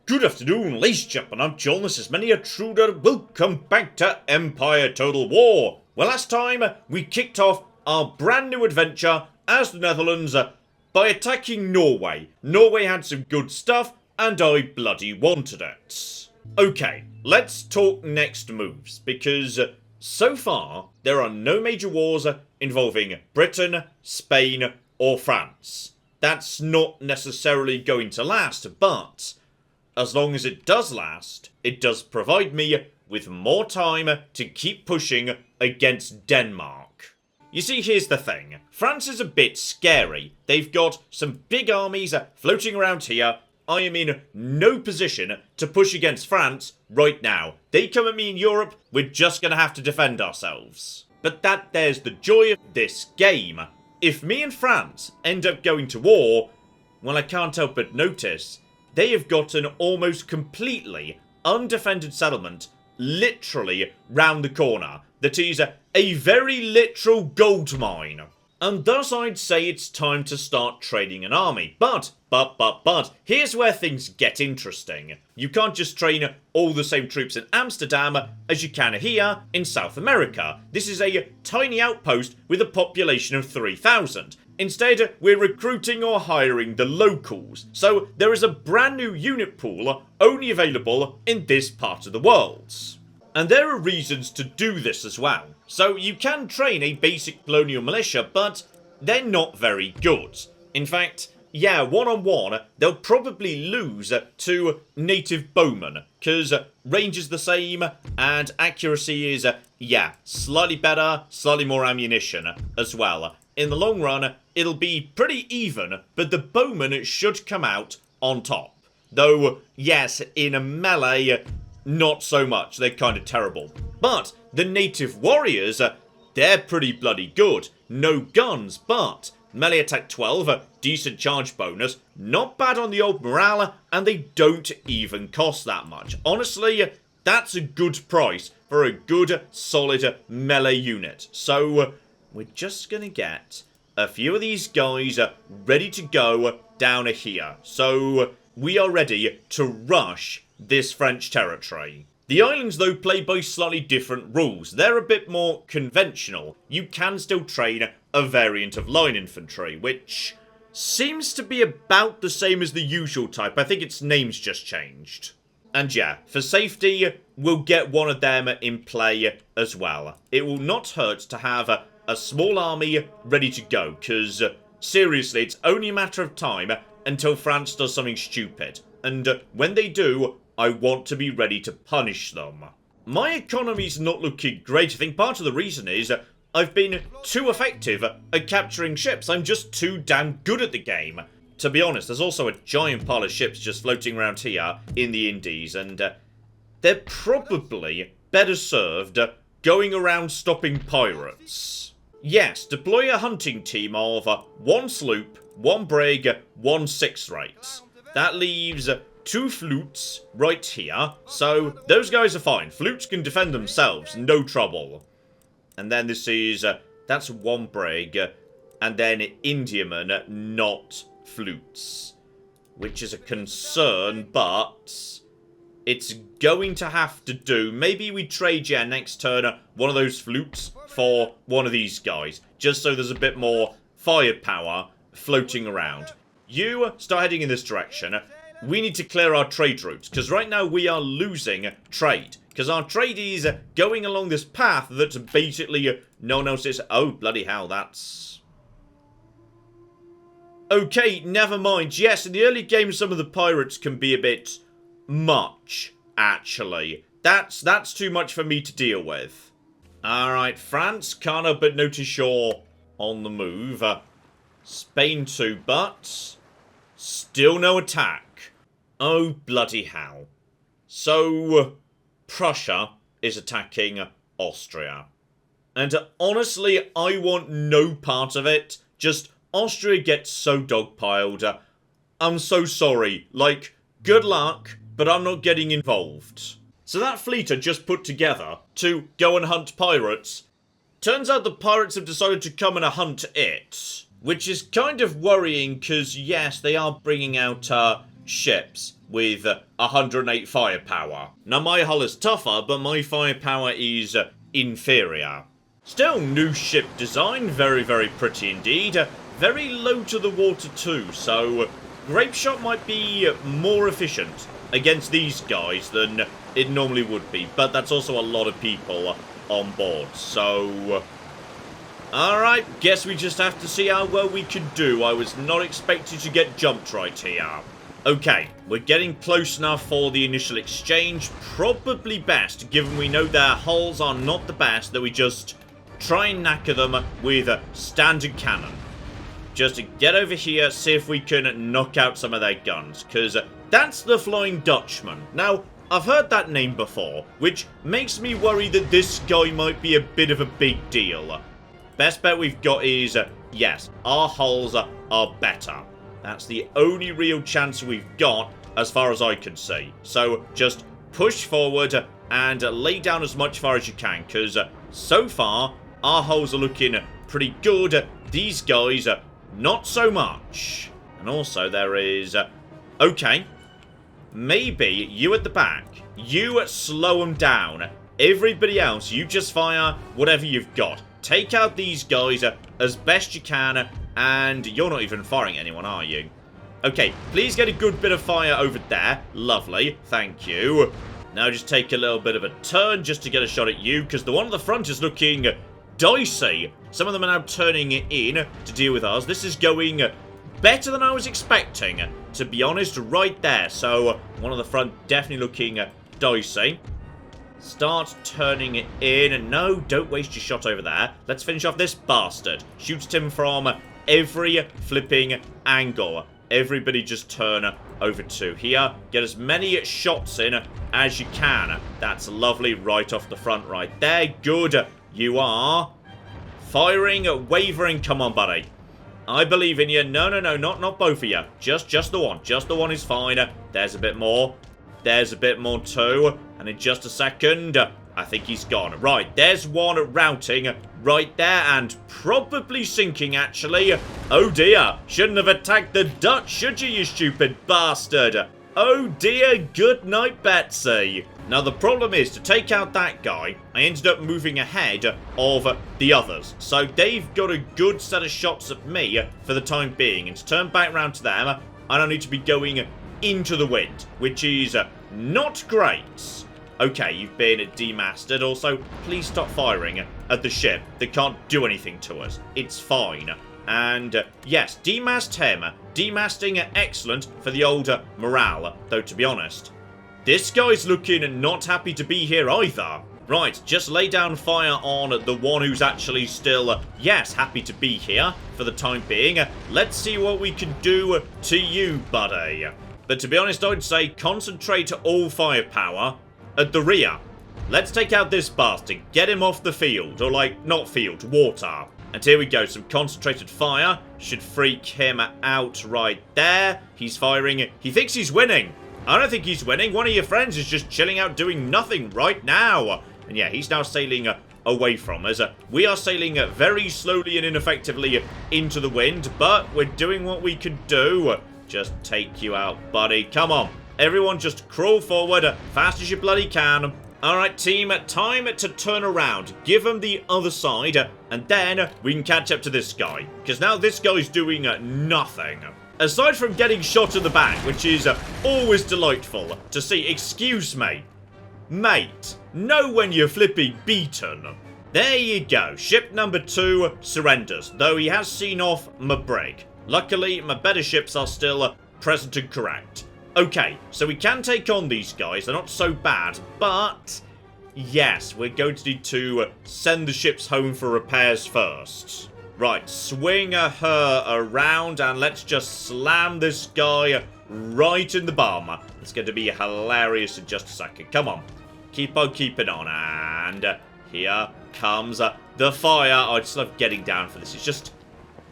Good afternoon, ladies and gentlemen, I'm John, this is Many a Truder. Welcome back to Empire Total War. Well, last time we kicked off our brand new adventure as the Netherlands by attacking Norway. Norway had some good stuff and I bloody wanted it. Okay, let's talk next moves, because so far there are no major wars involving Britain, Spain or France. That's not necessarily going to last, but as long as it does last, it does provide me with more time to keep pushing against Denmark. You see, here's the thing. France is a bit scary. They've got some big armies floating around here. I am in no position to push against France right now. They come at me in Europe, we're just going to have to defend ourselves. But there's the joy of this game. If me and France end up going to war, well, I can't help but notice they have got an almost completely undefended settlement literally round the corner that is a very literal gold mine. And thus I'd say it's time to start training an army. But, here's where things get interesting. You can't just train all the same troops in Amsterdam as you can here in South America. This is a tiny outpost with a population of 3,000. Instead, we're recruiting or hiring the locals. So there is a brand new unit pool only available in this part of the world. And there are reasons to do this as well. So you can train a basic colonial militia, but they're not very good. In fact, yeah, one-on-one, they'll probably lose to native bowmen, because range is the same, and accuracy is, slightly better, slightly more ammunition as well. In the long run, it'll be pretty even, but the bowmen should come out on top. Though, yes, in a melee, not so much. They're kind of terrible. But the native warriors, they're pretty bloody good. No guns, but melee attack 12, decent charge bonus, not bad on the old morale, and they don't even cost that much. Honestly, that's a good price for a good, solid melee unit. So we're just going to get a few of these guys ready to go down here. So we are ready to rush this French territory. The islands, though, play by slightly different rules. They're a bit more conventional. You can still train a variant of line infantry, which seems to be about the same as the usual type. I think its name's just changed. And yeah, for safety, we'll get one of them in play as well. It will not hurt to have a small army ready to go, because seriously, it's only a matter of time until France does something stupid. And when they do, I want to be ready to punish them. My economy's not looking great. I think part of the reason is I've been too effective at capturing ships. I'm just too damn good at the game. To be honest, there's also a giant pile of ships just floating around here in the Indies, and they're probably better served going around stopping pirates. Yes, deploy a hunting team of 1 sloop, 1 brig, 1 sixth-rate. That leaves 2 flutes right here, so those guys are fine. Flutes can defend themselves, no trouble. And then this is, that's 1 brig, and then Indiaman, not flutes. Which is a concern, but it's going to have to do. Maybe we trade, next turn, one of those flutes for one of these guys, just so there's a bit more firepower floating around. You start heading in this direction. We need to clear our trade routes, because right now we are losing trade. Because our trade is going along this path that basically no one else is. Oh, bloody hell, that's... Okay, never mind. Yes, in the early game, some of the pirates can be a bit much, actually. That's too much for me to deal with. Alright, France, can't help but notice you're on the move. Spain too, but still no attack. Oh, bloody hell. So, Prussia is attacking Austria. And honestly, I want no part of it. Just, Austria gets so dogpiled. I'm so sorry. Like, good luck, but I'm not getting involved. So that fleet I just put together to go and hunt pirates. Turns out the pirates have decided to come and hunt it. Which is kind of worrying, because yes, they are bringing out ships with 108 firepower. Now, my hull is tougher, but my firepower is inferior. Still, new ship design, very, very pretty indeed. Very low to the water too, so grape shot might be more efficient against these guys than it normally would be, but that's also a lot of people on board, so alright, guess we just have to see how well we can do. I was not expecting to get jumped right here. Okay, we're getting close enough for the initial exchange. Probably best, given we know their hulls are not the best, that we just try and knacker them with a standard cannon. Just to get over here, see if we can knock out some of their guns, because that's the Flying Dutchman. Now, I've heard that name before, which makes me worry that this guy might be a bit of a big deal. Best bet we've got is, yes, our hulls are better. That's the only real chance we've got, as far as I can see. So, just push forward and lay down as much fire as you can, because so far, our hulls are looking pretty good. These guys, not so much. And also, there is... okay. Maybe you at the back, you slow them down. Everybody else, you just fire whatever you've got. Take out these guys as best you can, and you're not even firing anyone, are you? Okay, please get a good bit of fire over there. Lovely, thank you. Now just take a little bit of a turn just to get a shot at you, because the one at the front is looking dicey. Some of them are now turning in to deal with us. This is going better than I was expecting, to be honest, right there. So, one of the front definitely looking dicey. Start turning it in. No, don't waste your shot over there. Let's finish off this bastard. Shoots him from every flipping angle. Everybody just turn over to here. Get as many shots in as you can. That's lovely, right off the front right there. Good. You are firing, wavering. Come on, buddy. I believe in you. No, no, no, not both of you. Just the one. Just the one is fine. There's a bit more. There's a bit more too. And in just a second, I think he's gone. Right, there's one routing right there and probably sinking, actually. Oh, dear. Shouldn't have attacked the Dutch, should you, you stupid bastard? Oh, dear. Good night, Betsy. Now, the problem is, to take out that guy, I ended up moving ahead of the others. So, they've got a good set of shots at me for the time being. And to turn back round to them, I don't need to be going into the wind, which is not great. Okay, you've been demasted. Also, please stop firing at the ship. They can't do anything to us. It's fine. And, yes, demast him. Demasting, excellent for the old morale. Though, to be honest, this guy's looking not happy to be here either. Right, just lay down fire on the one who's actually still, yes, happy to be here for the time being. Let's see what we can do to you, buddy. But to be honest, I'd say concentrate all firepower at the rear. Let's take out this bastard. Get him off the field. Or, like, not field, water. And here we go. Some concentrated fire. Should freak him out right there. He's firing. He thinks he's winning. I don't think he's winning. One of your friends is just chilling out doing nothing right now. And yeah, he's now sailing away from us. We are sailing very slowly and ineffectively into the wind. But we're doing what we can do. Just take you out, buddy. Come on. Everyone just crawl forward fast as you bloody can. Alright, team, time to turn around. Give them the other side, and then we can catch up to this guy. Because now this guy's doing nothing. Aside from getting shot in the back, which is always delightful to see. Excuse me. Mate, know when you're flipping beaten. There you go. Ship number 2 surrenders, though he has seen off my brig. Luckily, my better ships are still present and correct. Okay, so we can take on these guys. They're not so bad, but yes, we're going to need to send the ships home for repairs first. Right, swing her around and let's just slam this guy right in the bum. It's going to be hilarious in just a second. Come on, keep on keeping on. And here comes the fire. I just love getting down for this. It's just...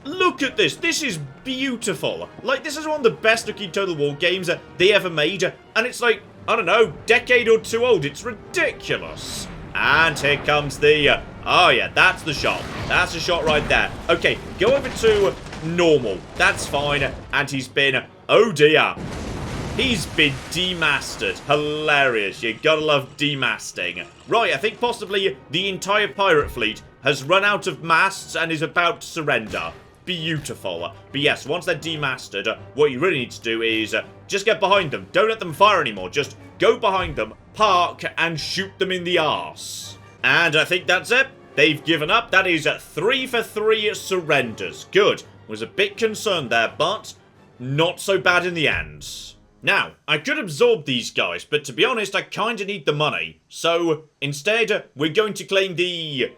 look at this. This is beautiful. Like, this is one of the best looking Total War games they ever made. And it's like, I don't know, decade or two old. It's ridiculous. And here comes the... oh, yeah, that's the shot. That's the shot right there. Okay, go over to normal. That's fine. And he's been... oh, dear. He's been demastered. Hilarious. You gotta love demasting. Right, I think possibly the entire pirate fleet has run out of masts and is about to surrender. Beautiful. But yes, once they're demastered, what you really need to do is just get behind them. Don't let them fire anymore. Just go behind them, park, and shoot them in the arse. And I think that's it. They've given up. That is 3 for 3 surrenders. Good. Was a bit concerned there, but not so bad in the end. Now, I could absorb these guys, but to be honest, I kinda need the money. So, instead, we're going to claim the,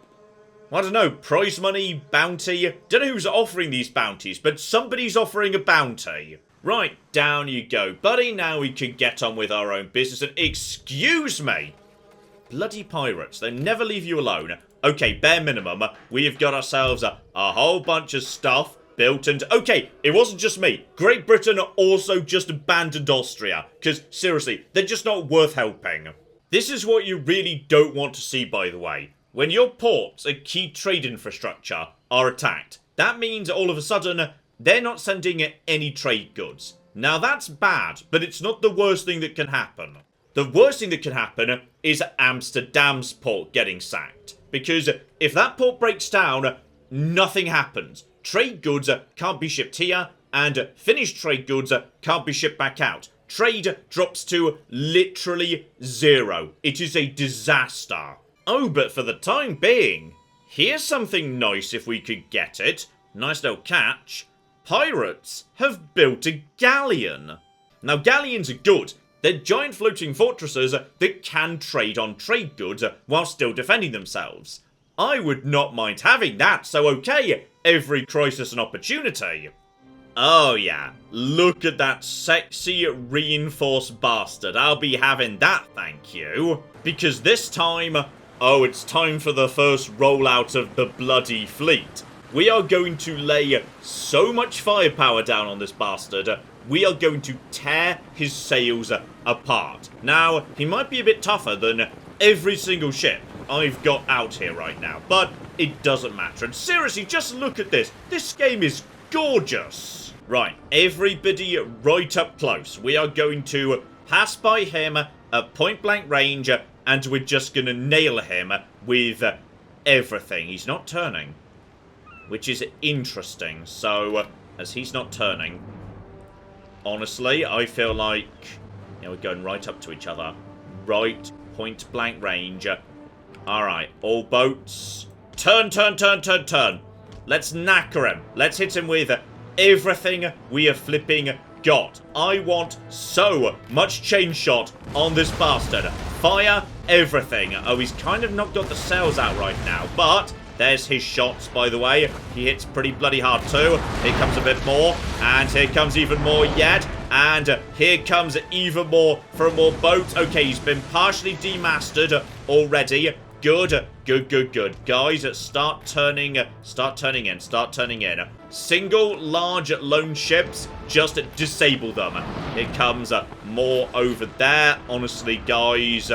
I don't know, prize money, bounty. Don't know who's offering these bounties, but somebody's offering a bounty. Right, down you go, buddy. Now we can get on with our own business. And excuse me! Bloody pirates, they never leave you alone. Okay, bare minimum, we have got ourselves a whole bunch of stuff built, and okay, it wasn't just me. Great Britain also just abandoned Austria, because seriously, they're just not worth helping. This is what you really don't want to see, by the way. When your ports and key trade infrastructure are attacked, that means all of a sudden, they're not sending any trade goods. Now that's bad, but it's not the worst thing that can happen. The worst thing that can happen is Amsterdam's port getting sacked, because if that port breaks down, nothing happens. Trade goods can't be shipped here, and finished trade goods can't be shipped back out. Trade drops to literally 0. It is a disaster. Oh, but for the time being, here's something nice if we could get it. Nice little catch. Pirates have built a galleon. Now, galleons are good. They're giant floating fortresses that can trade on trade goods while still defending themselves. I would not mind having that, so okay, every crisis an opportunity. Oh yeah, look at that sexy reinforced bastard. I'll be having that, thank you. Because this time, oh, it's time for the first rollout of the bloody fleet. We are going to lay so much firepower down on this bastard, we are going to tear his sails apart. Now, he might be a bit tougher than every single ship I've got out here right now, but it doesn't matter. And seriously, just look at this. This game is gorgeous. Right, everybody right up close. We are going to pass by him at point blank range, and we're just going to nail him with everything. He's not turning, which is interesting. So, as he's not turning, honestly, I feel like, you know, we're going right up to each other. Right, point blank range. Alright, all boats. Turn, turn, turn, turn, turn. Let's knacker him. Let's hit him with everything we have flipping got. I want so much chain shot on this bastard. Fire everything. Oh, he's kind of not got the sails out right now, but there's his shots, by the way. He hits pretty bloody hard too. Here comes a bit more, and here comes even more yet. And here comes even more from more boats. Okay, he's been partially demastered already. Good, good, good, good. Guys, start turning in, start turning in. Single large lone ships, just disable them. Here comes more over there. Honestly, guys,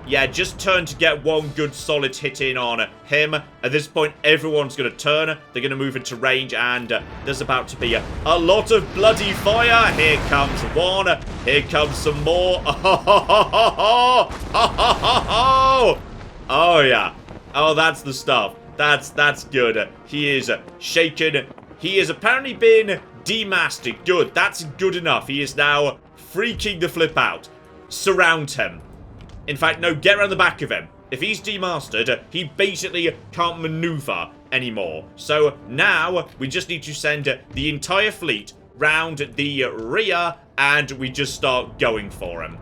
yeah, just turn to get one good solid hit in on him. At this point, everyone's going to turn. They're going to move into range, and there's about to be a lot of bloody fire. Here comes one. Here comes some more. Oh, yeah. Oh, that's the stuff. That's good. He is shaken. He has apparently been demasted. Good. That's good enough. He is now freaking the flip out. Surround him. In fact, no, get around the back of him. If he's demastered, he basically can't maneuver anymore. So now we just need to send the entire fleet round the rear, and we just start going for him.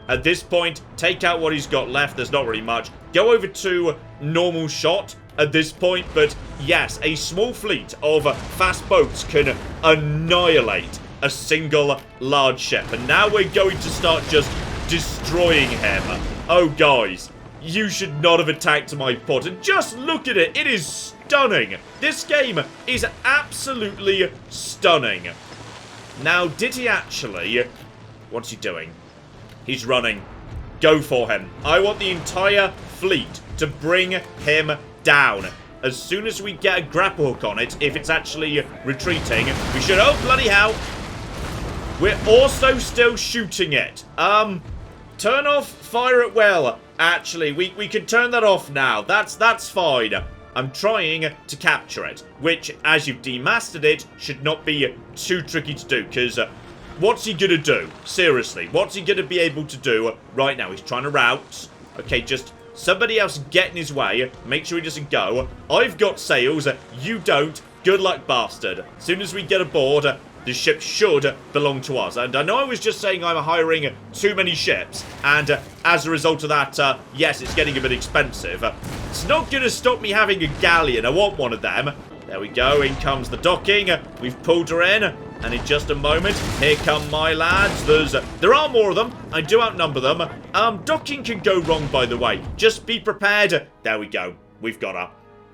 At this point, take out what he's got left. There's not really much. Go over to normal shot at this point. But yes, a small fleet of fast boats can annihilate a single large ship. And now we're going to start just destroying him. Oh, guys, you should not have attacked my port. And just look at it. It is stunning. This game is absolutely stunning. Now, did he actually... What's he doing? He's running. Go for him. I want the entire fleet to bring him down. As soon as we get a grapple hook on it, if it's actually retreating, we should... Oh, bloody hell. We're also still shooting it. Turn off fire at will. Actually, we can turn that off now. That's fine. I'm trying to capture it, which, as you've demastered it, should not be too tricky to do, because what's he gonna do? Seriously, what's he gonna be able to do right now? He's trying to route. Okay, just somebody else get in his way. Make sure he doesn't go. I've got sails. You don't. Good luck, bastard. As soon as we get aboard, the ship should belong to us. And I know I was just saying I'm hiring too many ships, and as a result of that, yes, it's getting a bit expensive. It's not going to stop me having a galleon. I want one of them. There we go. In comes the docking. We've pulled her in. And in just a moment, here come my lads. There are more of them. I do outnumber them. Docking can go wrong, by the way. Just be prepared. There we go. We've got her.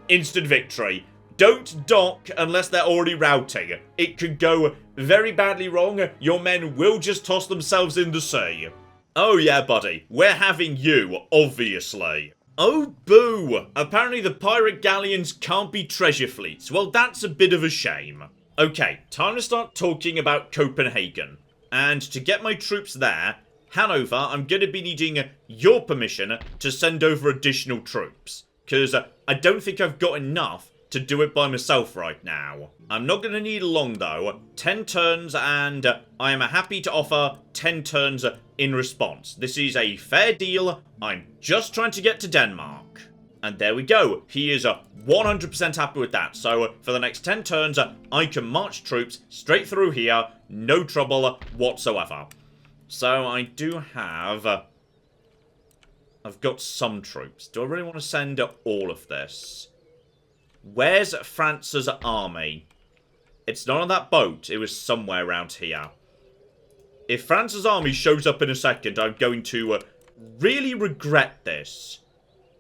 Instant victory. Don't dock unless they're already routing. It could go very badly wrong. Your men will just toss themselves in the sea. Oh yeah, buddy. We're having you, obviously. Oh, boo! Apparently the pirate galleons can't be treasure fleets. Well, that's a bit of a shame. Okay, time to start talking about Copenhagen. And to get my troops there, Hanover, I'm going to be needing your permission to send over additional troops. Because I don't think I've got enough to do it by myself right now. I'm not going to need long, though. 10 turns, and I am happy to offer 10 turns in response. This is a fair deal. I'm just trying to get to Denmark. And there we go. He is 100% happy with that. So for the next 10 turns, I can march troops straight through here. No trouble whatsoever. So I do have... I've got some troops. Do I really want to send all of this? Where's France's army? It's not on that boat. It was somewhere around here. If France's army shows up in a second, I'm going to really regret this.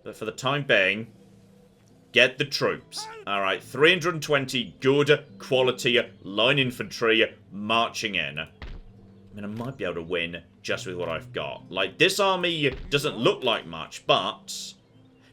But for the time being, get the troops. Alright, 320 good quality line infantry marching in. I mean, I might be able to win just with what I've got. Like, this army doesn't look like much, but...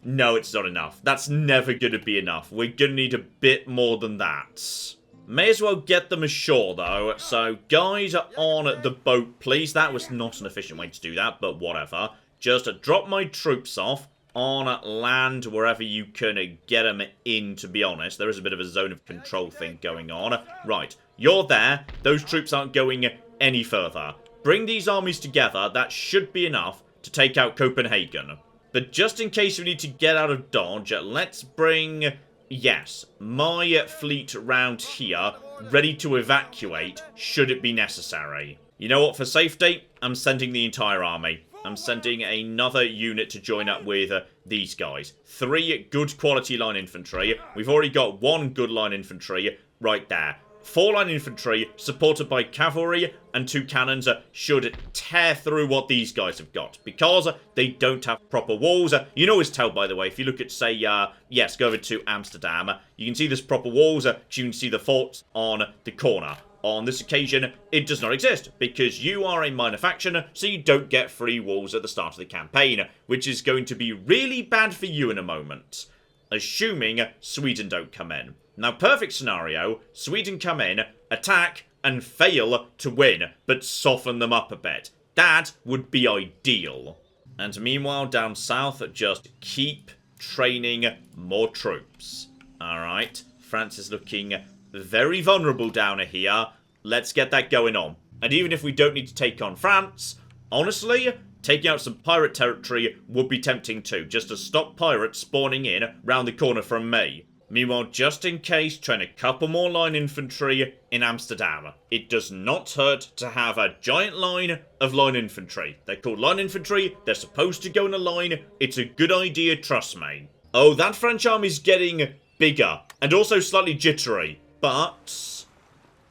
no, it's not enough. That's never going to be enough. We're going to need a bit more than that. May as well get them ashore, though. So, guys on the boat, please. That was not an efficient way to do that, but whatever. Just drop my troops off on land, wherever you can get them in, to be honest. There is a bit of a zone of control thing going on. Right, you're there. Those troops aren't going any further. Bring these armies together. That should be enough to take out Copenhagen. But just in case we need to get out of Dodge, let's bring, yes, my fleet round here, ready to evacuate, should it be necessary. You know what, for safety, I'm sending the entire army. I'm sending another unit to join up with these guys. 3 good quality line infantry. We've already got 1 good line infantry right there. 4 line infantry, supported by cavalry and 2 cannons, should tear through what these guys have got. Because they don't have proper walls. You can always tell, by the way, if you look at, say, yes, go over to Amsterdam. You can see there's proper walls. You can see the forts on the corner. On this occasion, it does not exist, because you are a minor faction, so you don't get free walls at the start of the campaign, which is going to be really bad for you in a moment. Assuming Sweden don't come in. Now, perfect scenario, Sweden come in, attack, and fail to win, but soften them up a bit. That would be ideal. And meanwhile, down south, just keep training more troops. Alright, France is looking very vulnerable down here. Let's get that going on. And even if we don't need to take on France, honestly, taking out some pirate territory would be tempting too, just to stop pirates spawning in round the corner from me. Meanwhile, just in case, train a couple more line infantry in Amsterdam. It does not hurt to have a giant line of line infantry. They're called line infantry, they're supposed to go in a line, it's a good idea, trust me. Oh, that French army's getting bigger, and also slightly jittery. But,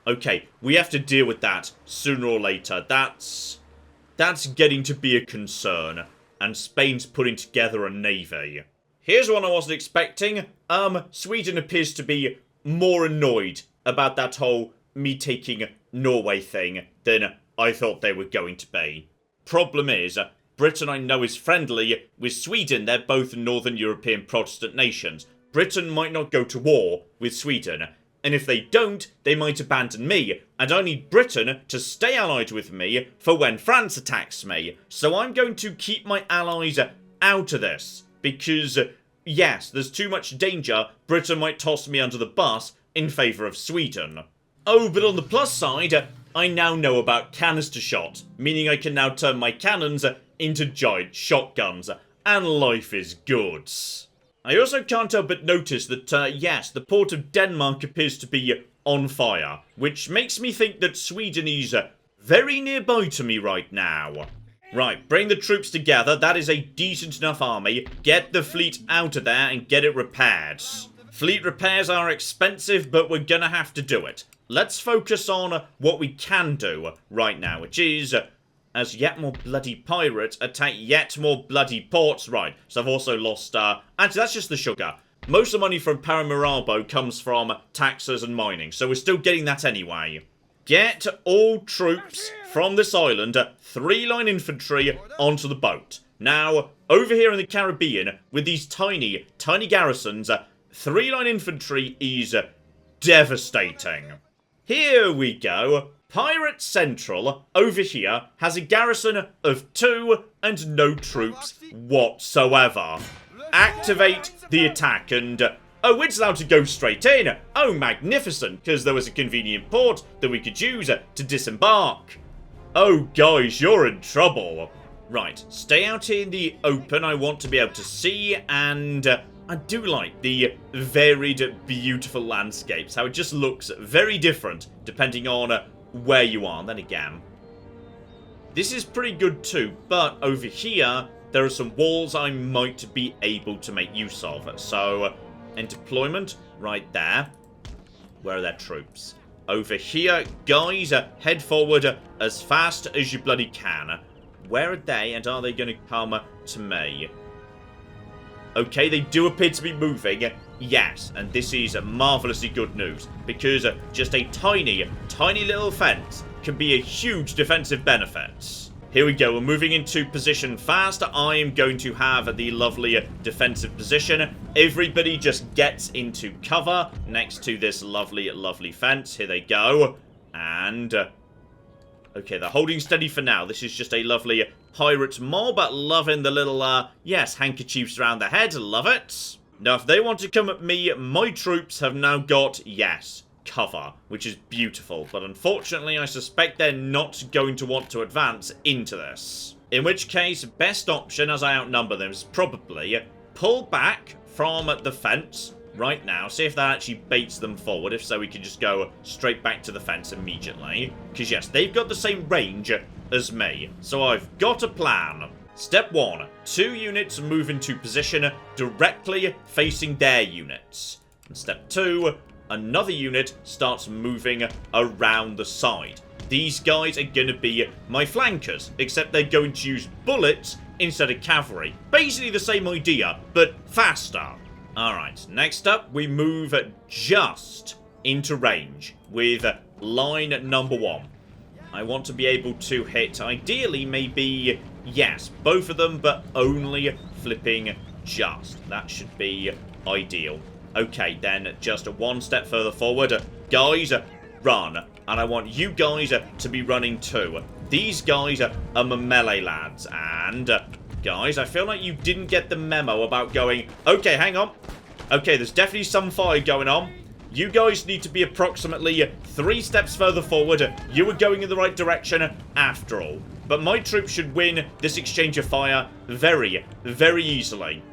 okay, we have to deal with that sooner or later. That's getting to be a concern. And Spain's putting together a navy. Here's one I wasn't expecting. Sweden appears to be more annoyed about that whole me taking Norway thing than I thought they were going to be. Problem is, Britain I know is friendly with Sweden. They're both Northern European Protestant nations. Britain might not go to war with Sweden. and if they don't, they might abandon me, and I need Britain to stay allied with me for when France attacks me. So I'm going to keep my allies out of this, because, yes, there's too much danger Britain might toss me under the bus in favour of Sweden. Oh, but on the plus side, I now know about canister shot, meaning I can now turn my cannons into giant shotguns, and life is good. I also can't help but notice that, yes, the port of Denmark appears to be on fire, which makes me think that Sweden is very nearby to me right now. Right, bring the troops together. That is a decent enough army. Get the fleet out of there and get it repaired. Fleet repairs are expensive, but we're gonna have to do it. Let's focus on what we can do right now, which is, as yet more bloody pirates attack yet more bloody ports. Right, so I've also lost, actually that's just the sugar. Most of the money from Paramaribo comes from taxes and mining, so we're still getting that anyway. Get all troops from this island, 3-line infantry, onto the boat. Now, over here in the Caribbean, with these tiny, tiny garrisons, 3-line infantry is devastating. Here we go. Pirate Central, over here, has a garrison of 2 and no troops whatsoever. Activate the attack and... oh, it's allowed to go straight in. Oh, magnificent, because there was a convenient port that we could use to disembark. Oh, guys, you're in trouble. Right, stay out here in the open. I want to be able to see, and I do like the varied, beautiful landscapes. How it just looks very different depending on where you are. Then again, this is pretty good too, but over here, there are some walls I might be able to make use of. So, in deployment, right there. Where are their troops? Over here, guys, head forward as fast as you bloody can. Where are they, and are they going to come to me? Okay, they do appear to be moving. Yes, and this is marvellously good news, because just a tiny, tiny little fence can be a huge defensive benefit. Here we go, we're moving into position fast. I am going to have the lovely defensive position. Everybody just gets into cover next to this lovely, lovely fence. Here they go. And, okay, they're holding steady for now. This is just a lovely pirate mob, loving the little, yes, handkerchiefs around their head. Love it. Now, if they want to come at me, my troops have now got, yes, cover, which is beautiful, but unfortunately I suspect they're not going to want to advance into this. In which case, best option, as I outnumber them, is probably pull back from the fence right now, see if that actually baits them forward. If so, we can just go straight back to the fence immediately, because yes, they've got the same range as me, so I've got a plan. Step 1, 2 units move into position directly facing their units. And step 2, another unit starts moving around the side. These guys are going to be my flankers, except they're going to use bullets instead of cavalry. Basically the same idea, but faster. Alright, next up, we move just into range with line number 1. I want to be able to hit, ideally, maybe, yes, both of them, but only flipping just. That should be ideal. Okay, then, just one step further forward. Guys, run. And I want you guys to be running too. These guys are my melee lads. And, guys, I feel like you didn't get the memo about going, okay, hang on. Okay, there's definitely some fire going on. You guys need to be approximately 3 steps further forward. You were going in the right direction after all. But my troops should win this exchange of fire very, very easily.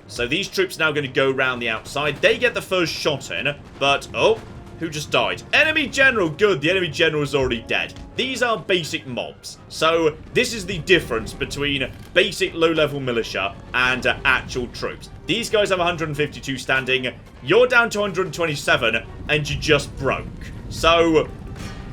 So these troops are now going to go around the outside. They get the first shot in, but, oh, who just died? Enemy general, good, the enemy general is already dead. These are basic mobs. So this is the difference between basic low-level militia and actual troops. These guys have 152 standing, you're down to 127, and you just broke. So,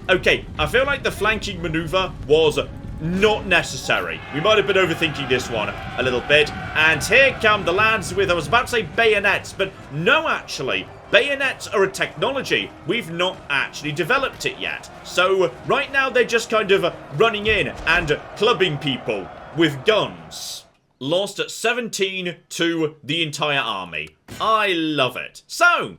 okay, I feel like the flanking maneuver was not necessary. We might have been overthinking this one a little bit. And here come the lads with, I was about to say bayonets, but no, actually. Bayonets are a technology. We've not actually developed it yet. So right now they're just kind of running in and clubbing people with guns. Lost at 17 to the entire army. I love it. So,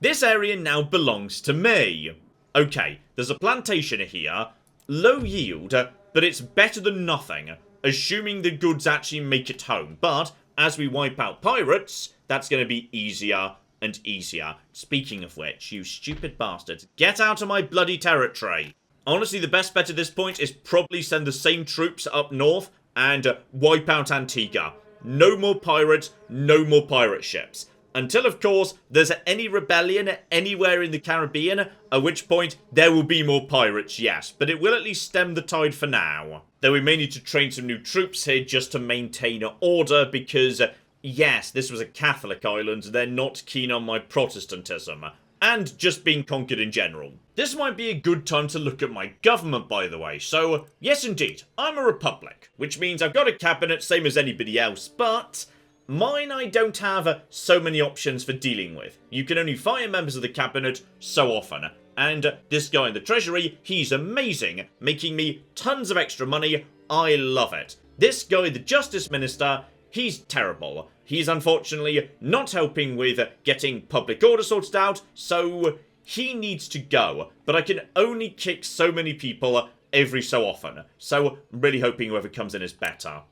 This area now belongs to me. Okay, there's a plantation here. Low yield, but it's better than nothing, assuming the goods actually make it home. But as we wipe out pirates, that's going to be easier and easier. Speaking of which, you stupid bastards, get out of my bloody territory. Honestly, the best bet at this point is probably send the same troops up north and wipe out Antigua. No more pirates, no more pirate ships. Until, of course, there's any rebellion anywhere in the Caribbean, at which point there will be more pirates, yes. But it will at least stem the tide for now. Though we may need to train some new troops here just to maintain order because, yes, this was a Catholic island. They're not keen on my Protestantism. And just being conquered in general. This might be a good time to look at my government, by the way. So, yes indeed, I'm a republic, which means I've got a cabinet, same as anybody else, but mine I don't have so many options for dealing with. You can only fire members of the cabinet so often. And this guy in the treasury, he's amazing, making me tons of extra money. I love it. This guy, the justice minister, he's terrible. He's unfortunately not helping with getting public order sorted out, so he needs to go. But I can only kick so many people every so often. So I'm really hoping whoever comes in is better.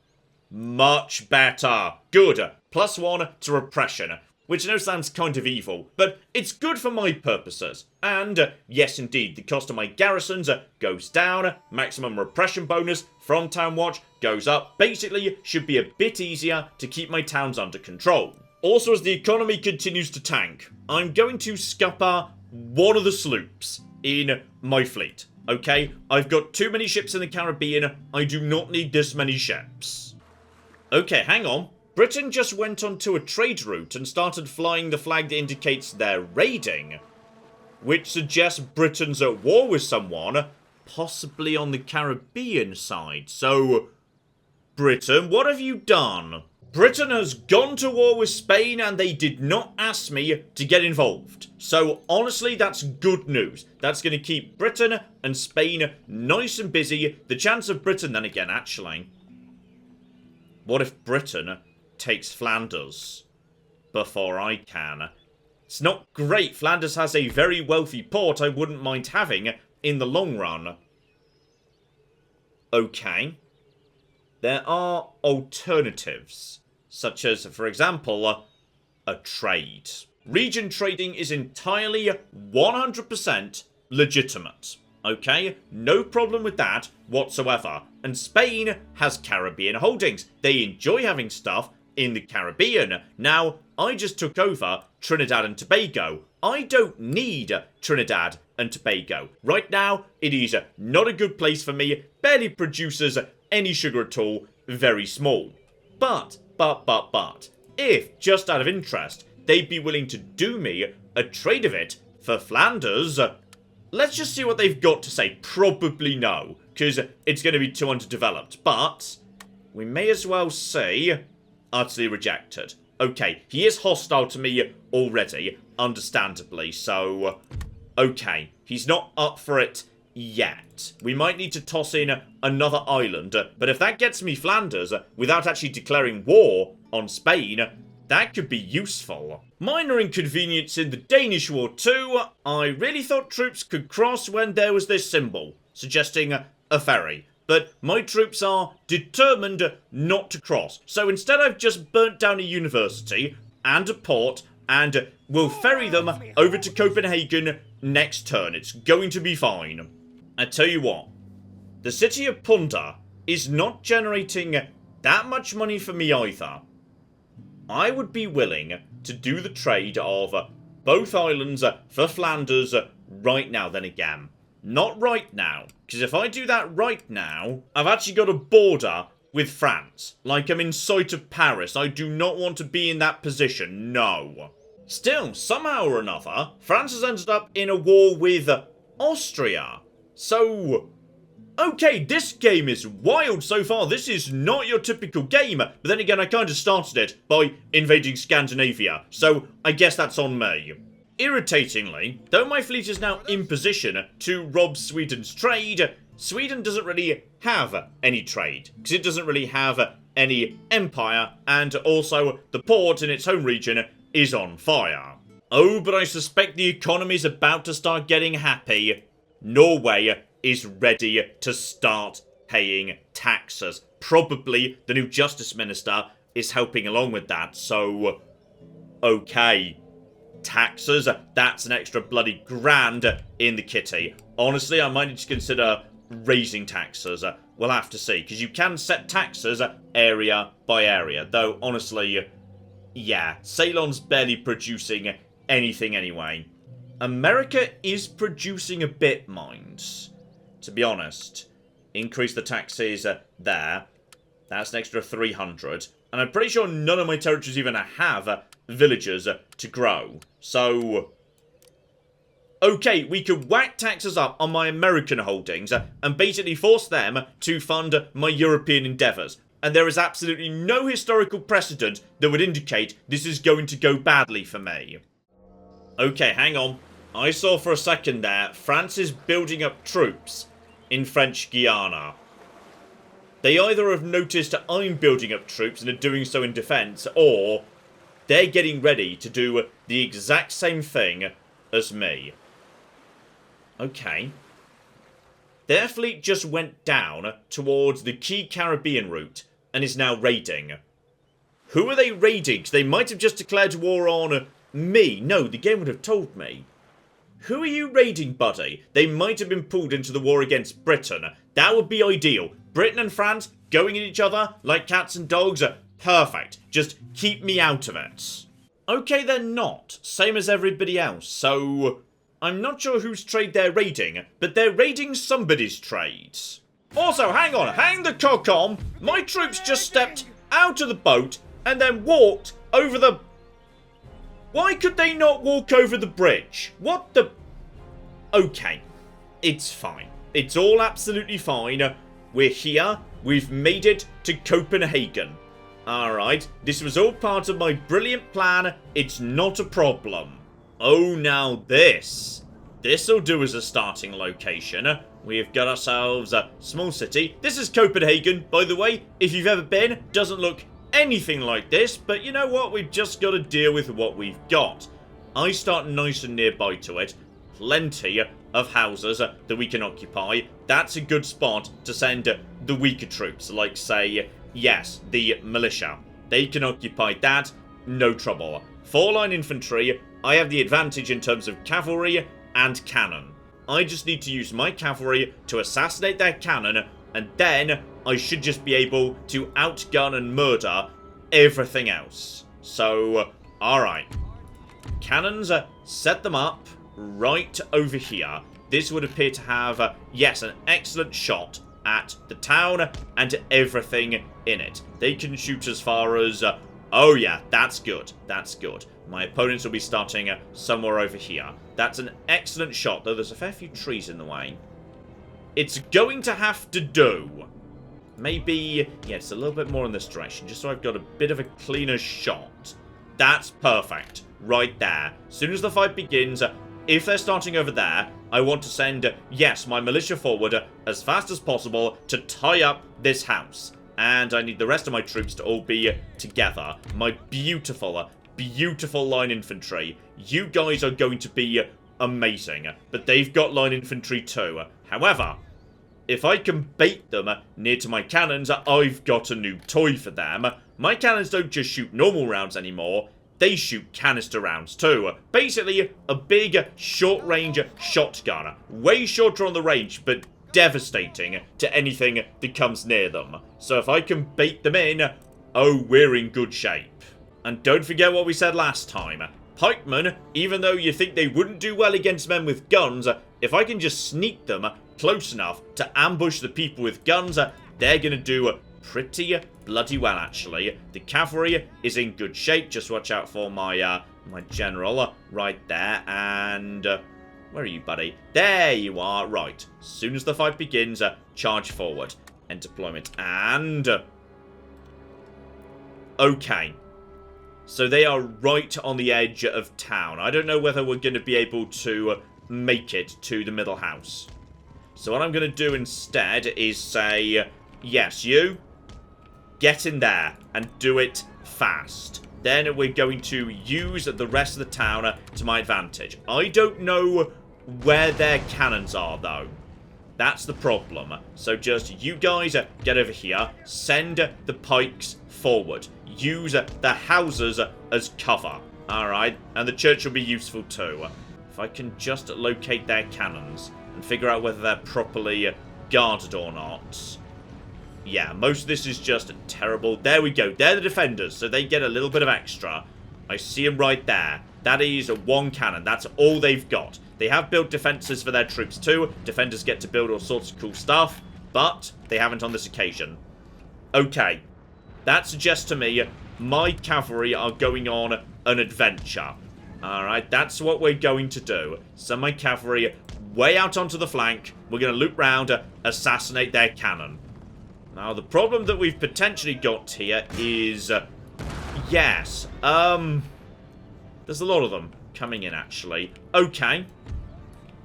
Much better. Good. +1 to repression. Which I know sounds kind of evil, but it's good for my purposes. And, yes indeed, the cost of my garrisons goes down, maximum repression bonus from Town Watch goes up. Basically, should be a bit easier to keep my towns under control. Also, as the economy continues to tank, I'm going to scupper one of the sloops in my fleet, okay? I've got too many ships in the Caribbean, I do not need this many ships. Okay, hang on. Britain just went onto a trade route and started flying the flag that indicates they're raiding, which suggests Britain's at war with someone, possibly on the Caribbean side. So, Britain, what have you done? Britain has gone to war with Spain and they did not ask me to get involved. So, honestly, that's good news. That's going to keep Britain and Spain nice and busy. The chance of Britain, then again, actually. What if Britain takes Flanders before I can? It's not great. Flanders has a very wealthy port I wouldn't mind having in the long run. Okay. There are alternatives, such as, for example, a trade. Region trading is entirely 100% legitimate. Okay, no problem with that whatsoever. And Spain has Caribbean holdings. They enjoy having stuff in the Caribbean. Now, I just took over Trinidad and Tobago. I don't need Trinidad and Tobago. Right now, it is not a good place for me. Barely produces any sugar at all. Very small. But, if, just out of interest, they'd be willing to do me a trade of it for Flanders, let's just see what they've got to say. Probably no, because it's going to be too underdeveloped. But we may as well say utterly rejected. Okay, he is hostile to me already, understandably, so okay, he's not up for it yet. We might need to toss in another island, but if that gets me Flanders without actually declaring war on Spain, that could be useful. Minor inconvenience in the Danish War too. I really thought troops could cross when there was this symbol, suggesting a ferry. But my troops are determined not to cross. So instead I've just burnt down a university and a port and will ferry them over to Copenhagen next turn. It's going to be fine. I tell you what, the city of Punda is not generating that much money for me either. I would be willing to do the trade of both islands for Flanders right now then again. Not right now, because if I do that right now, I've actually got a border with France. Like I'm in sight of Paris. I do not want to be in that position, no. Still, somehow or another, France has ended up in a war with Austria. So, okay, this game is wild so far. This is not your typical game. But then again, I kind of started it by invading Scandinavia. So, I guess that's on me. Irritatingly, though my fleet is now in position to rob Sweden's trade, Sweden doesn't really have any trade, because it doesn't really have any empire, and also the port in its home region is on fire. Oh, but I suspect the economy's about to start getting happy. Norway is ready to start paying taxes. Probably the new Justice Minister is helping along with that, so... Okay. Taxes, that's an extra bloody grand in the kitty. Honestly, I might need to consider raising taxes. We'll have to see, because you can set taxes area by area. Though, honestly, yeah, Ceylon's barely producing anything anyway. America is producing a bit, mind. To be honest. Increase the taxes there. That's an extra 300. And I'm pretty sure none of my territories even have villagers to grow. So... okay, we could whack taxes up on my American holdings and basically force them to fund my European endeavours. And there is absolutely no historical precedent that would indicate this is going to go badly for me. Okay, hang on. I saw for a second there, France is building up troops in French Guiana. They either have noticed I'm building up troops and are doing so in defence, or they're getting ready to do the exact same thing as me. Okay. Their fleet just went down towards the key Caribbean route and is now raiding. Who are they raiding? 'Cause they might have just declared war on me. No, the game would have told me. Who are you raiding, buddy? They might have been pulled into the war against Britain. That would be ideal. Britain and France going at each other like cats and dogs. Perfect. Just keep me out of it. Okay, they're not. Same as everybody else. So, I'm not sure whose trade they're raiding, but they're raiding somebody's trades. Also, hang on. Hang the cock on. My troops just stepped out of the boat and then walked over the... Why could they not walk over the bridge? What the... Okay. It's fine. It's all absolutely fine. We're here. We've made it to Copenhagen. Alright. This was all part of my brilliant plan. It's not a problem. Oh, now this. This'll do as a starting location. We've got ourselves a small city. This is Copenhagen, by the way. If you've ever been, doesn't look anything like this, but you know what? We've just got to deal with what we've got. I start nice and nearby to it. Plenty of houses that we can occupy. That's a good spot to send the weaker troops, like, say, yes, the militia. They can occupy that, no trouble. 4-line infantry, I have the advantage in terms of cavalry and cannon. I just need to use my cavalry to assassinate their cannon, and then I should just be able to outgun and murder everything else. So, alright. Cannons, set them up right over here. This would appear to have, yes, an excellent shot at the town and everything in it. They can shoot as far as... oh yeah, that's good. That's good. My opponents will be starting somewhere over here. That's an excellent shot, though there's a fair few trees in the way. It's going to have to do. Maybe, yeah, it's a little bit more in this direction, just so I've got a bit of a cleaner shot. That's perfect. Right there. As soon as the fight begins, if they're starting over there, I want to send, yes, my militia forward as fast as possible to tie up this house. And I need the rest of my troops to all be together. My beautiful, beautiful line infantry. You guys are going to be amazing. But they've got line infantry too. However, if I can bait them near to my cannons, I've got a new toy for them. My cannons don't just shoot normal rounds anymore. They shoot canister rounds too. Basically, a big, short-range shotgun. Way shorter on the range, but devastating to anything that comes near them. So if I can bait them in, oh, we're in good shape. And don't forget what we said last time. Pikemen, even though you think they wouldn't do well against men with guns, if I can just sneak them close enough to ambush the people with guns, they're going to do pretty bloody well, actually. The cavalry is in good shape. Just watch out for my my general right there. And where are you, buddy? There you are. Right. As soon as the fight begins, charge forward. End deployment. And okay. So they are right on the edge of town. I don't know whether we're going to be able to make it to the middle house. So what I'm going to do instead is say, yes, you, get in there and do it fast. Then we're going to use the rest of the town to my advantage. I don't know where their cannons are, though. That's the problem. So just you guys get over here. Send the pikes forward. Use the houses as cover. Alright. And the church will be useful too. If I can just locate their cannons and figure out whether they're properly guarded or not. Yeah, most of this is just terrible. There we go. They're the defenders, so they get a little bit of extra. I see them right there. That is one cannon. That's all they've got. They have built defenses for their troops too. Defenders get to build all sorts of cool stuff, but they haven't on this occasion. Okay. That suggests to me my cavalry are going on an adventure. Alright, that's what we're going to do. Send my cavalry way out onto the flank. We're going to loop round, assassinate their cannon. Now, the problem that we've potentially got here is... yes. There's a lot of them coming in, actually. Okay.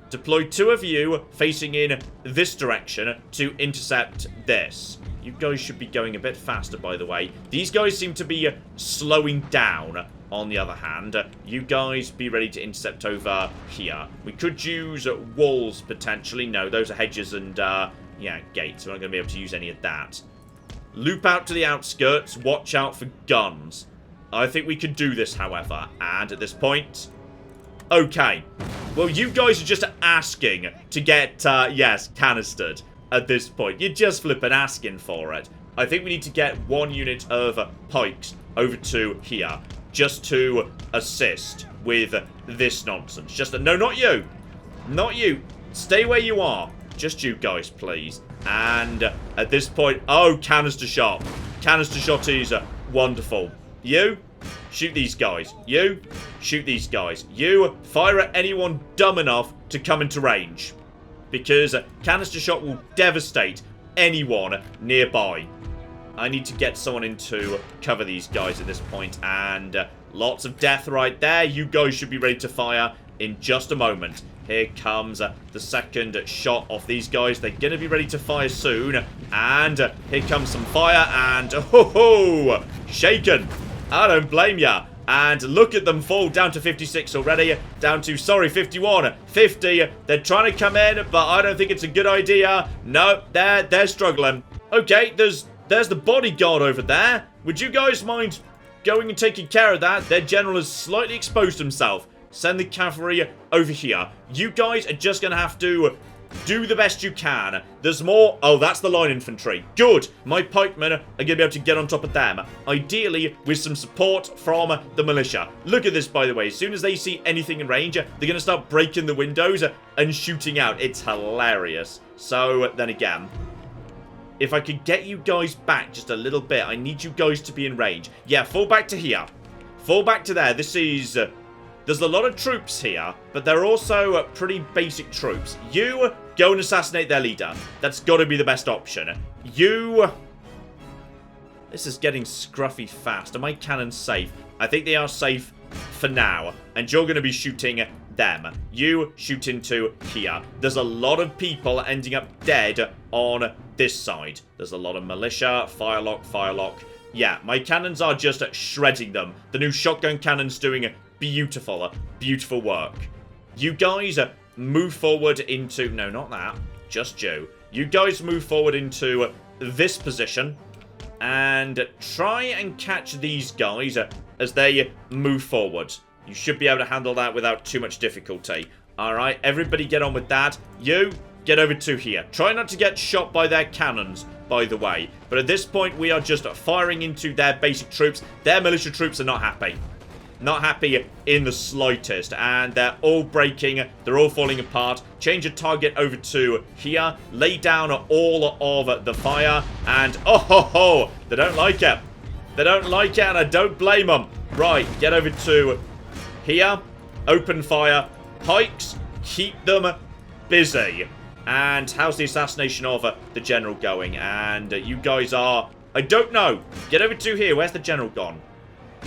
Deploy 2 of you facing in this direction to intercept this. You guys should be going a bit faster, by the way. These guys seem to be slowing down, on the other hand. You guys be ready to intercept over here. We could use walls, potentially. No, those are hedges and, yeah, gates. We're not going to be able to use any of that. Loop out to the outskirts. Watch out for guns. I think we could do this, however. And at this point... okay. Well, you guys are just asking to get, yes, canistered at this point. You're just flipping asking for it. I think we need to get 1 unit of pikes over to here. Just to assist with this nonsense. Just, no, not you. Not you. Stay where you are. Just you guys, please. And at this point... oh, canister shot. Canister shot is wonderful. You... shoot these guys. You, shoot these guys. You, fire at anyone dumb enough to come into range. Because canister shot will devastate anyone nearby. I need to get someone in to cover these guys at this point. And lots of death right there. You guys should be ready to fire in just a moment. Here comes the second shot off these guys. They're going to be ready to fire soon. And here comes some fire. And, ho-ho, shaken. I don't blame ya. And look at them fall down to 56 already. Down to, sorry, 51. 50. They're trying to come in, but I don't think it's a good idea. No, they're struggling. Okay, there's the bodyguard over there. Would you guys mind going and taking care of that? Their general has slightly exposed himself. Send the cavalry over here. You guys are just going to have to do the best you can. There's more. Oh, that's the line infantry. Good. My pikemen are going to be able to get on top of them. Ideally, with some support from the militia. Look at this, by the way. As soon as they see anything in range, they're going to start breaking the windows and shooting out. It's hilarious. So, then again, if I could get you guys back just a little bit, I need you guys to be in range. Yeah, fall back to here. Fall back to there. This is... there's a lot of troops here, but they're also pretty basic troops. You go and assassinate their leader. That's got to be the best option. You... this is getting scruffy fast. Are my cannons safe? I think they are safe for now. And you're going to be shooting them. You shoot into here. There's a lot of people ending up dead on this side. There's a lot of militia. Firelock, firelock. Yeah, my cannons are just shredding them. The new shotgun cannon's doing... beautiful, beautiful work. You guys move forward into... no, not that. Just you. You guys move forward into this position. And try and catch these guys as they move forward. You should be able to handle that without too much difficulty. Alright, everybody get on with that. You, get over to here. Try not to get shot by their cannons, by the way. But at this point, we are just firing into their basic troops. Their militia troops are not happy. Not happy in the slightest. And they're all breaking. They're all falling apart. Change your target over to here. Lay down all of the fire. And, oh ho ho, they don't like it. They don't like it, and I don't blame them. Right, get over to here. Open fire. Pikes. Keep them busy. And how's the assassination of the general going? And you guys are... I don't know. Get over to here. Where's the general gone?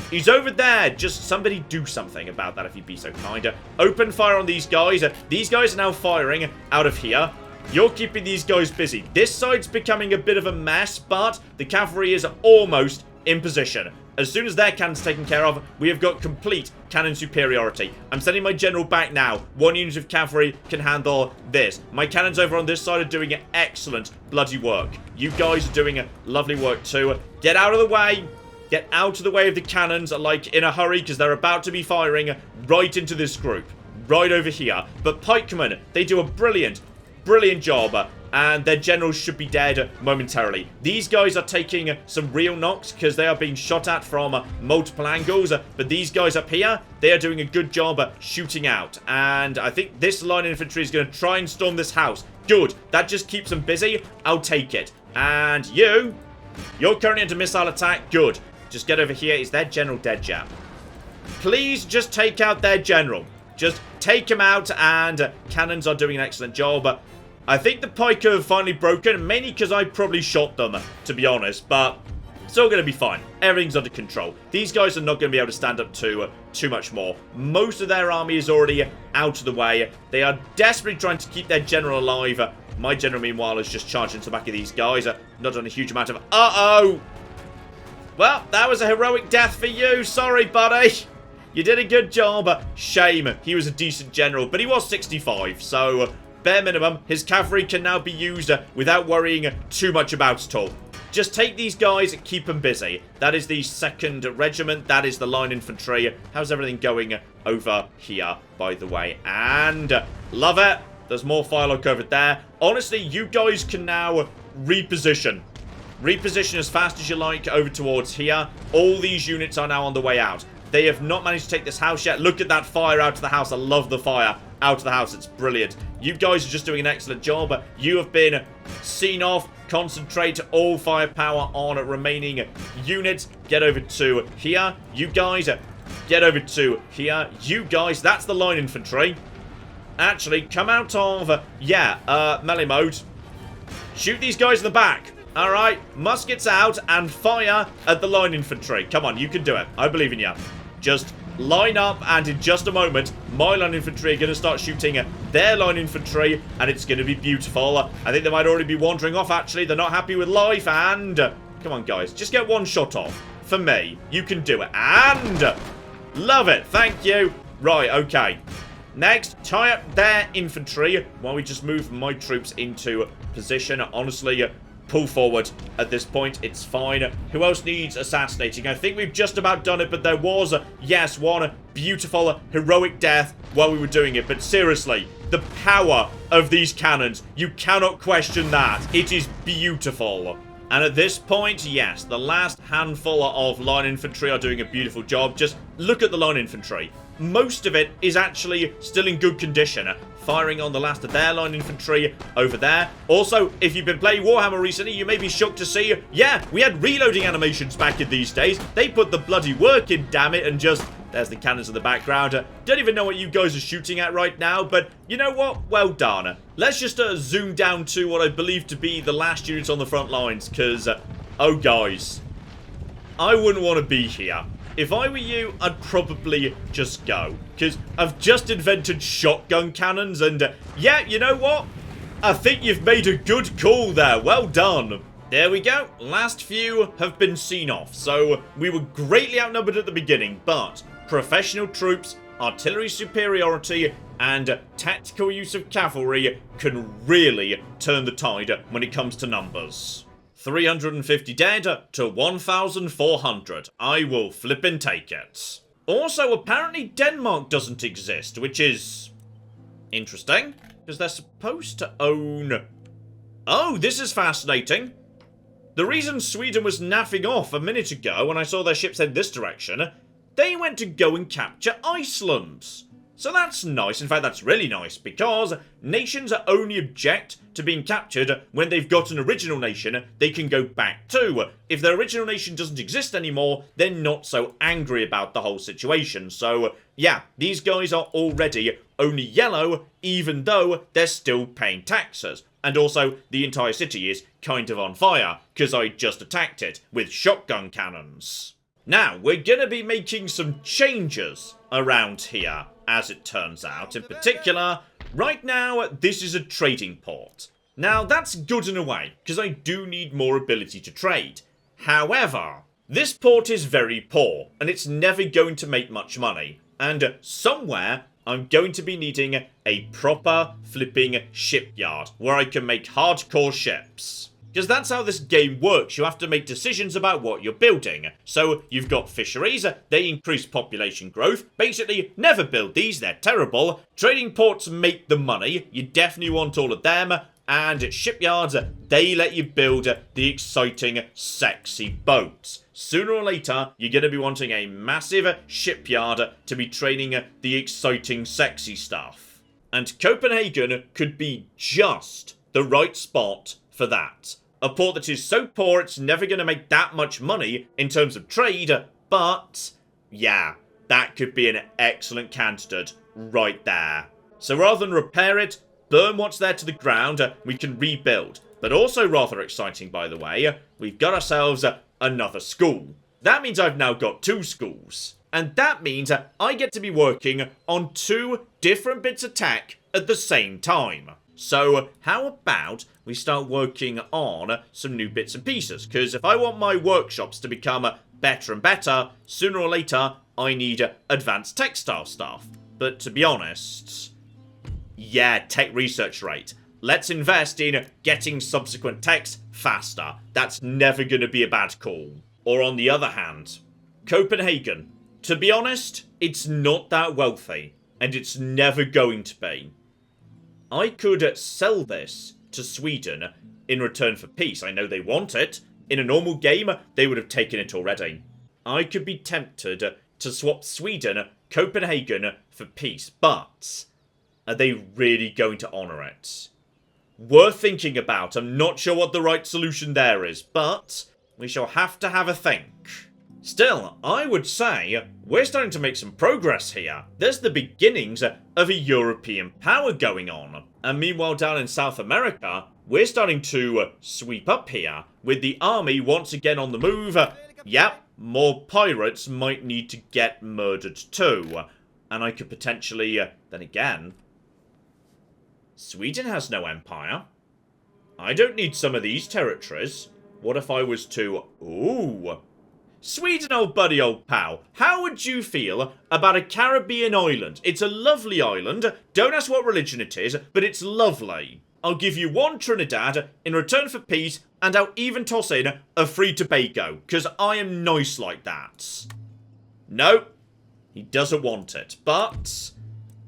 He's over there. Just somebody do something about that if you'd be so kind. Open fire on these guys. These guys are now firing out of here. You're keeping these guys busy. This side's becoming a bit of a mess, but the cavalry is almost in position. As soon as their cannon's taken care of, we have got complete cannon superiority. I'm sending my general back now. 1 unit of cavalry can handle this. My cannons over on this side are doing excellent bloody work. You guys are doing lovely work too. Get out of the way. Get out of the way of the cannons, like, in a hurry, because they're about to be firing right into this group. Right over here. But pikemen, they do a brilliant job. And their generals should be dead momentarily. These guys are taking some real knocks because they are being shot at from multiple angles. But these guys up here, they are doing a good job shooting out. And I think this line of infantry is going to try and storm this house. Good. That just keeps them busy. I'll take it. And you're currently under missile attack. Good. Just get over here. Is their general dead yet? Please just take out their general. Just take him out, and cannons are doing an excellent job. I think the pike have finally broken, mainly because I probably shot them, to be honest, but it's all going to be fine. Everything's under control. These guys are not going to be able to stand up to too much more. Most of their army is already out of the way. They are desperately trying to keep their general alive. My general, meanwhile, is just charging into the back of these guys. Not done a huge amount of... Uh-oh! Well, that was a heroic death for you. Sorry, buddy. You did a good job. Shame. He was a decent general, but he was 65, so... bare minimum, his cavalry can now be used without worrying too much about it all. Just take these guys and keep them busy. That is the 2nd Regiment. That is the line infantry. How's everything going over here, by the way? And love it. There's more firelock over there. Honestly, you guys can now reposition. Reposition as fast as you like over towards here. All these units are now on the way out. They have not managed to take this house yet. Look at that fire out of the house. I love the fire out of the house. It's brilliant. You guys are just doing an excellent job. You have been seen off. Concentrate all firepower on remaining units. Get over to here. You guys, get over to here. You guys, that's the line infantry. Actually, come out of, melee mode. Shoot these guys in the back. Alright, muskets out and fire at the line infantry. Come on, you can do it. I believe in you. Just line up, and in just a moment, my line infantry are going to start shooting their line infantry, and it's going to be beautiful. I think they might already be wandering off, actually. They're not happy with life, and... come on, guys. Just get one shot off. For me. You can do it. And... love it. Thank you. Right, okay. Next, tie up their infantry while we just move my troops into position. Honestly... pull forward at this point. It's fine. Who else needs assassinating? I think we've just about done it, but there was, yes, one beautiful, heroic death while we were doing it. But seriously, the power of these cannons, you cannot question that. It is beautiful. And at this point, yes, the last handful of line infantry are doing a beautiful job. Just look at the line infantry. Most of it is actually still in good condition. Firing on the last of their line infantry over there. Also, if you've been playing Warhammer recently, you may be shocked to see, yeah, we had reloading animations back in these days. They put the bloody work in, damn it, and just... there's the cannons in the background. Don't even know what you guys are shooting at right now, but you know what? Well done. Let's just zoom down to what I believe to be the last units on the front lines, because, oh guys, I wouldn't want to be here. If I were you, I'd probably just go, because I've just invented shotgun cannons, and yeah, you know what? I think you've made a good call there. Well done. There we go. Last few have been seen off, so we were greatly outnumbered at the beginning, but professional troops, artillery superiority, and tactical use of cavalry can really turn the tide when it comes to numbers. 350 dead to 1,400. I will flippin' take it. Also, apparently Denmark doesn't exist, which is interesting, because they're supposed to own... oh, this is fascinating. The reason Sweden was naffing off a minute ago when I saw their ships head this direction, they went to go and capture Iceland. So that's nice. In fact, that's really nice, because nations only object to being captured when they've got an original nation they can go back to. If their original nation doesn't exist anymore, they're not so angry about the whole situation. So, yeah, these guys are already only yellow, even though they're still paying taxes. And also, the entire city is kind of on fire, because I just attacked it with shotgun cannons. Now, we're gonna be making some changes around here, as it turns out. In particular, right now, this is a trading port. Now, that's good in a way, because I do need more ability to trade. However, This port is very poor, and it's never going to make much money. And somewhere, I'm going to be needing a proper flipping shipyard, where I can make hardcore ships. Because that's how this game works. You have to make decisions about what you're building. So you've got fisheries, they increase population growth. Basically, never build these, they're terrible. Trading ports make the money, you definitely want all of them. And shipyards, they let you build the exciting, sexy boats. Sooner or later, you're going to be wanting a massive shipyard to be training the exciting, sexy stuff. And Copenhagen could be just the right spot for that. A port that is so poor it's never going to make that much money in terms of trade, but yeah, that could be an excellent candidate right there. So rather than repair it, burn what's there to the ground, we can rebuild. But also rather exciting, by the way, we've got ourselves another school. That means I've now got 2 schools. And that means I get to be working on 2 different bits of tech at the same time. So how about we start working on some new bits and pieces? Because if I want my workshops to become better and better, sooner or later I need advanced textile stuff. But to be honest, yeah, tech research rate. Let's invest in getting subsequent techs faster. That's never going to be a bad call. Or on the other hand, Copenhagen. To be honest, it's not that wealthy. And it's never going to be. I could sell this to Sweden in return for peace. I know they want it. In a normal game, they would have taken it already. I could be tempted to swap Sweden, Copenhagen for peace. But are they really going to honour it? Worth thinking about. I'm not sure what the right solution there is, but we shall have to have a think. Still, I would say we're starting to make some progress here. There's the beginnings of a European power going on. And meanwhile down in South America, we're starting to sweep up here with the army once again on the move. Yep, more pirates might need to get murdered too. And I could potentially, then again, Sweden has no empire. I don't need some of these territories. What if I was to, ooh, Sweden, old buddy, old pal, how would you feel about a Caribbean island? It's a lovely island. Don't ask what religion it is, but it's lovely. I'll give you 1 Trinidad in return for peace, and I'll even toss in a free Tobago, because I am nice like that. No, he doesn't want it, but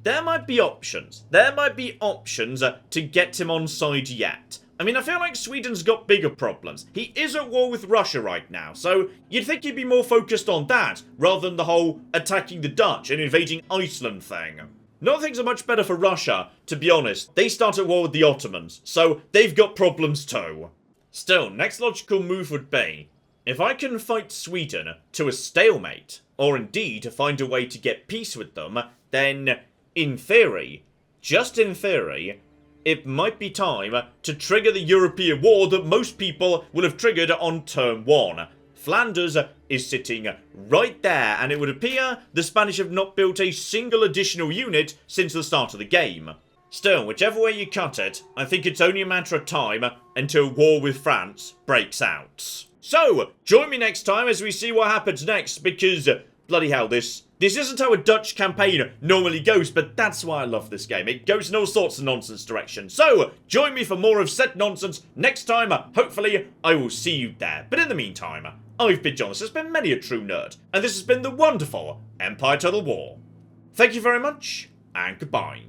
there might be options. There might be options to get him on side yet. I mean, I feel like Sweden's got bigger problems. He is at war with Russia right now, so you'd think he'd be more focused on that, rather than the whole attacking the Dutch and invading Iceland thing. Not things are much better for Russia, to be honest. They start at war with the Ottomans, so they've got problems too. Still, next logical move would be, if I can fight Sweden to a stalemate, or indeed find a way to get peace with them, then, in theory, just in theory, it might be time to trigger the European war that most people will have triggered on turn 1. Flanders is sitting right there, and it would appear the Spanish have not built a single additional unit since the start of the game. Still, whichever way you cut it, I think it's only a matter of time until war with France breaks out. So, join me next time as we see what happens next, because, bloody hell, this isn't how a Dutch campaign normally goes, but that's why I love this game. It goes in all sorts of nonsense directions. So, join me for more of said nonsense next time. Hopefully, I will see you there. But in the meantime, I've been John. This has been Many a True Nerd, and this has been the wonderful Empire Total War. Thank you very much, and goodbye.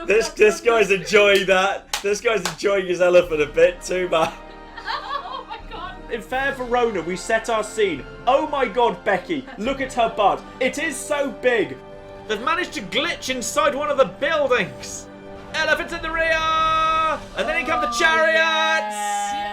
This guy's enjoying that. This guy's enjoying his elephant a bit too much. In Fair Verona, we set our scene. Oh my god, Becky, look at her butt. It is so big. They've managed to glitch inside one of the buildings. Elephants in the rear! And then in come the chariots!